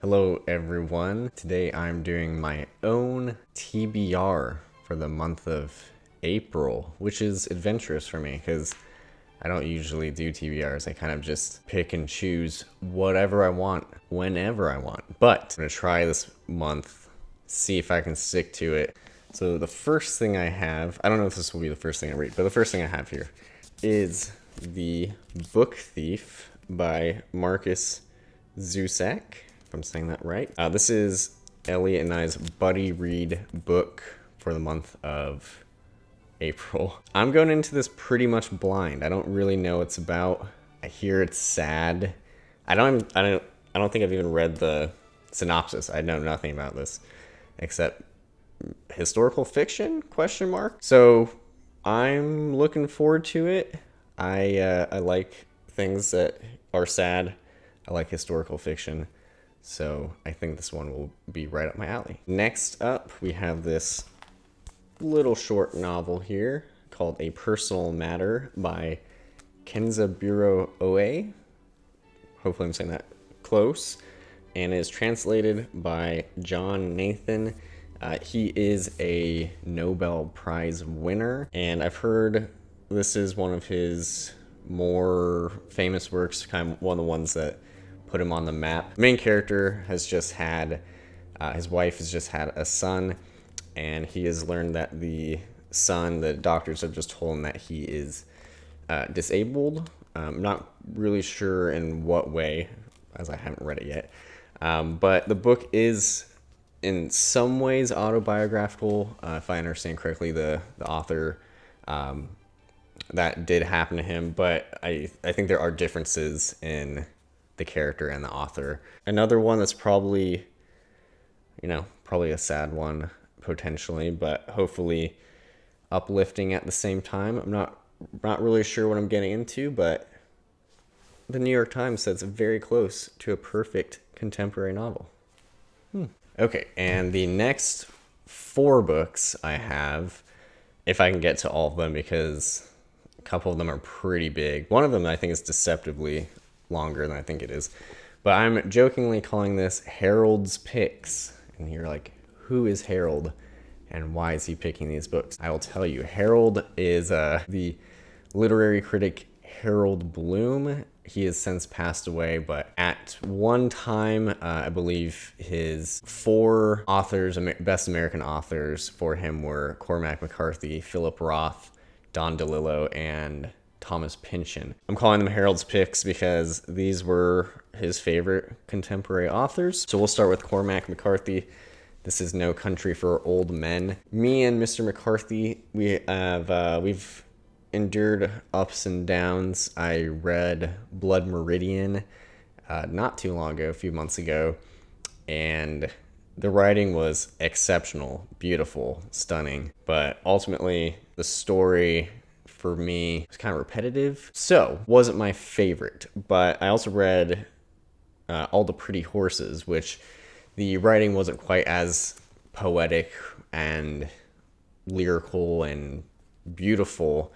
Hello everyone. Today I'm doing my own TBR for the month of April, which is adventurous for me because I don't usually do TBRs. I kind of just pick and choose whatever I want, whenever I want. But I'm gonna try this month, see if I can stick to it. So the first thing I have, I don't know if this will be the first thing I read, but the first thing I have here is The Book Thief by Marcus Zusak, if I'm saying that right. This is Elliot and I's buddy read book for the month of April. I'm going into this pretty much blind. I don't really know what it's about. I hear it's sad. I don't think I've even read the synopsis. I know nothing about this except historical fiction ? So I'm looking forward to it. I like things that are sad. I like historical fiction. So I think this one will be right up my alley. Next up, we have this little short novel here called A Personal Matter by Kenzaburo Oe. Hopefully I'm saying that close. And is translated by John Nathan. He is a Nobel Prize winner. And I've heard this is one of his more famous works, kind of one of the ones that put him on the map. The main character has just had, his wife has just had a son, and he has learned that the doctors have just told him that he is disabled. I'm not really sure in what way, as I haven't read it yet. But the book is in some ways autobiographical. If I understand correctly, the author, that did happen to him, but I think there are differences in the character and the author. Another one that's probably a sad one potentially, but hopefully uplifting at the same time. I'm not really sure what I'm getting into, but the New York Times says it's very close to a perfect contemporary novel. Okay, and the next 4 books I have, if I can get to all of them, because a couple of them are pretty big. One of them I think is deceptively longer than I think it is. But I'm jokingly calling this Harold's Picks. And you're like, who is Harold? And why is he picking these books? I will tell you. Harold is the literary critic Harold Bloom. He has since passed away, but at one time, I believe his 4 authors, best American authors for him were Cormac McCarthy, Philip Roth, Don DeLillo, and Thomas Pynchon. I'm calling them Harold's Picks because these were his favorite contemporary authors. So we'll start with Cormac McCarthy. This is No Country for Old Men. Me and Mr. McCarthy, we've endured ups and downs. I read Blood Meridian not too long ago, a few months ago, and the writing was exceptional, beautiful, stunning, but ultimately the story for me was kind of repetitive, so wasn't my favorite. But I also read All the Pretty Horses, which the writing wasn't quite as poetic and lyrical and beautiful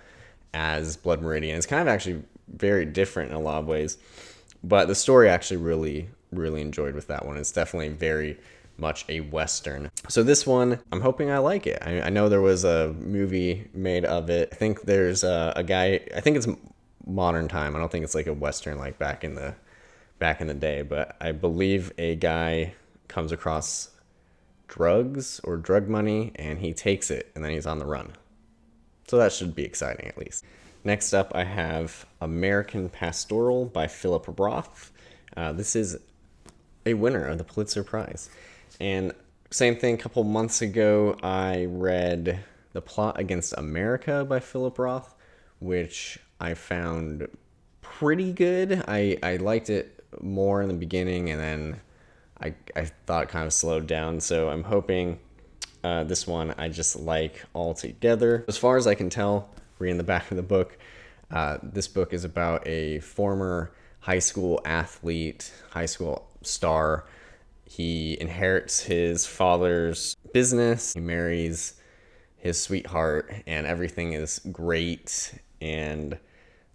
as Blood Meridian. It's kind of actually very different in a lot of ways, but the story I actually really enjoyed with that one. It's definitely very much a Western. So this one, I'm hoping I like it. I know there was a movie made of it. I think there's a guy, I think it's modern time. I don't think it's like a Western like back in the day, but I believe a guy comes across drugs or drug money and he takes it and then he's on the run. So that should be exciting at least. Next up, I have American Pastoral by Philip Roth. This is a winner of the Pulitzer Prize. And same thing, a couple months ago, I read The Plot Against America by Philip Roth, which I found pretty good. I liked it more in the beginning, and then I thought it kind of slowed down. So I'm hoping this one I just like altogether. As far as I can tell, reading the back of the book, this book is about a former high school athlete, high school star. He inherits his father's business. He marries his sweetheart and everything is great. And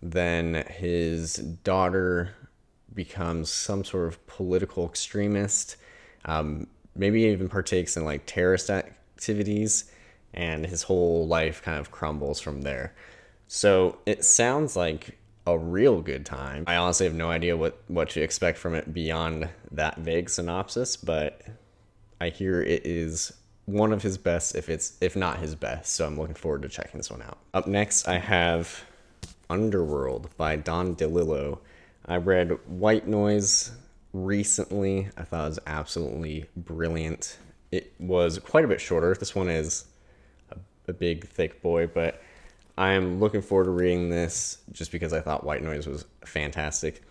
then his daughter becomes some sort of political extremist, maybe even partakes in like terrorist activities, and his whole life kind of crumbles from there. So it sounds like a real good time. I honestly have no idea what to expect from it beyond that vague synopsis, but I hear it is one of his best, if not his best. So I'm looking forward to checking this one out. Up next, I have Underworld by Don DeLillo. I read White Noise recently. I thought it was absolutely brilliant. It was quite a bit shorter. This one is a big, thick boy, but I'm looking forward to reading this just because I thought White Noise was fantastic.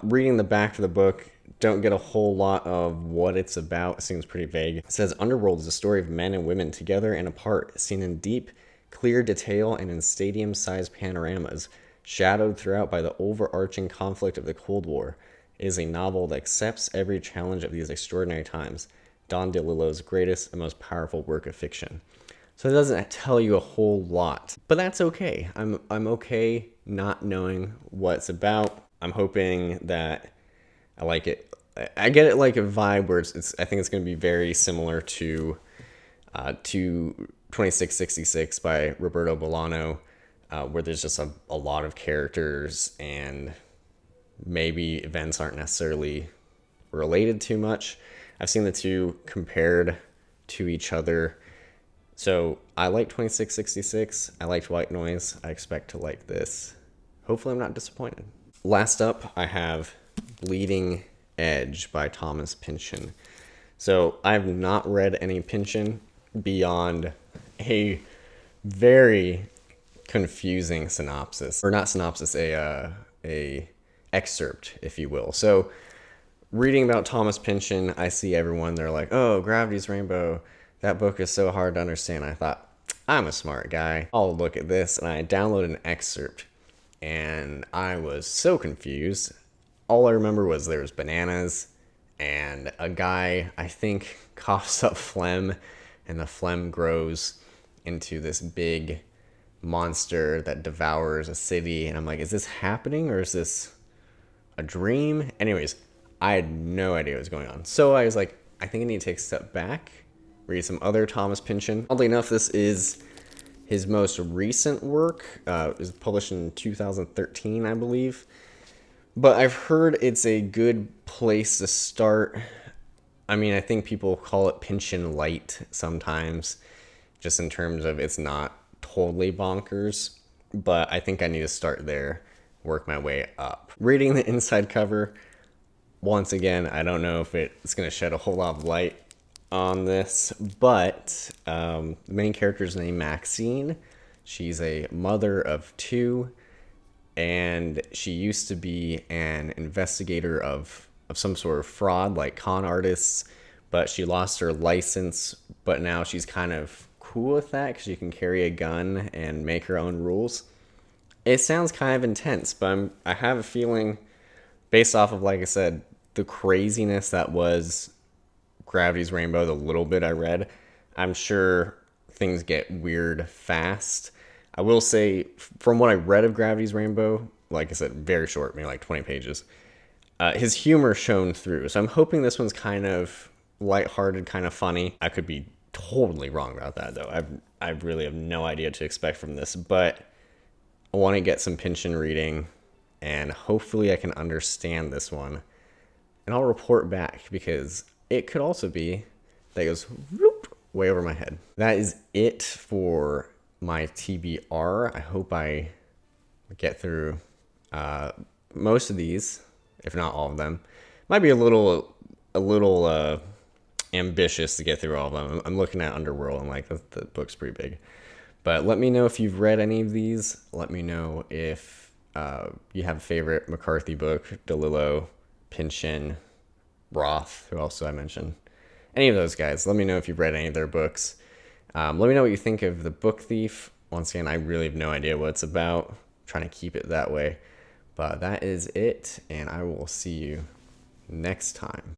Reading the back of the book, don't get a whole lot of what it's about. It seems pretty vague. It says, Underworld is a story of men and women together and apart, seen in deep, clear detail and in stadium-sized panoramas, shadowed throughout by the overarching conflict of the Cold War. It is a novel that accepts every challenge of these extraordinary times, Don DeLillo's greatest and most powerful work of fiction. So it doesn't tell you a whole lot, but that's okay. I'm okay not knowing what it's about. I'm hoping that I like it. I get it like a vibe where I think it's going to be very similar to 2666 by Roberto Bolaño, where there's just a lot of characters and maybe events aren't necessarily related too much. I've seen the two compared to each other. So I like 2666. I liked White Noise. I expect to like this. Hopefully I'm not disappointed. Last up, I have Bleeding Edge by Thomas Pynchon. So I have not read any Pynchon beyond a very confusing synopsis, or not synopsis, a excerpt, if you will. So reading about Thomas Pynchon, I see everyone, they're like, oh, Gravity's Rainbow, that book is so hard to understand. I thought, I'm a smart guy. I'll look at this, and I downloaded an excerpt, and I was so confused. All I remember was there was bananas, and a guy, I think, coughs up phlegm, and the phlegm grows into this big monster that devours a city. And I'm like, is this happening, or is this a dream? Anyways, I had no idea what was going on. So I was like, I think I need to take a step back, read some other Thomas Pynchon. Oddly enough, this is his most recent work. It was published in 2013, I believe. But I've heard it's a good place to start. I mean, I think people call it Pynchon light sometimes, just in terms of it's not totally bonkers. But I think I need to start there, work my way up. Reading the inside cover, once again, I don't know if it's going to shed a whole lot of light on this, but the main character is named Maxine. She's a mother of two, and she used to be an investigator of some sort of fraud, like con artists, but she lost her license, but now she's kind of cool with that because she can carry a gun and make her own rules. It sounds kind of intense, but I have a feeling, based off of, like I said, the craziness that was Gravity's Rainbow, the little bit I read, I'm sure things get weird fast. I will say, from what I read of Gravity's Rainbow, like I said, very short, maybe like 20 pages, his humor shone through. So I'm hoping this one's kind of lighthearted, kind of funny. I could be totally wrong about that, though. I really have no idea what to expect from this, but I want to get some Pynchon reading, and hopefully I can understand this one. And I'll report back, because it could also be that goes whoop, way over my head. That is it for my TBR. I hope I get through most of these, if not all of them. Might be a little ambitious to get through all of them. I'm looking at Underworld and like the book's pretty big. But let me know if you've read any of these. Let me know if you have a favorite McCarthy book, DeLillo, Pynchon, Roth, who else did I mention? Any of those guys. Let me know if you've read any of their books. Let me know what you think of The Book Thief. Once again, I really have no idea what it's about. I'm trying to keep it that way. But that is it, and I will see you next time.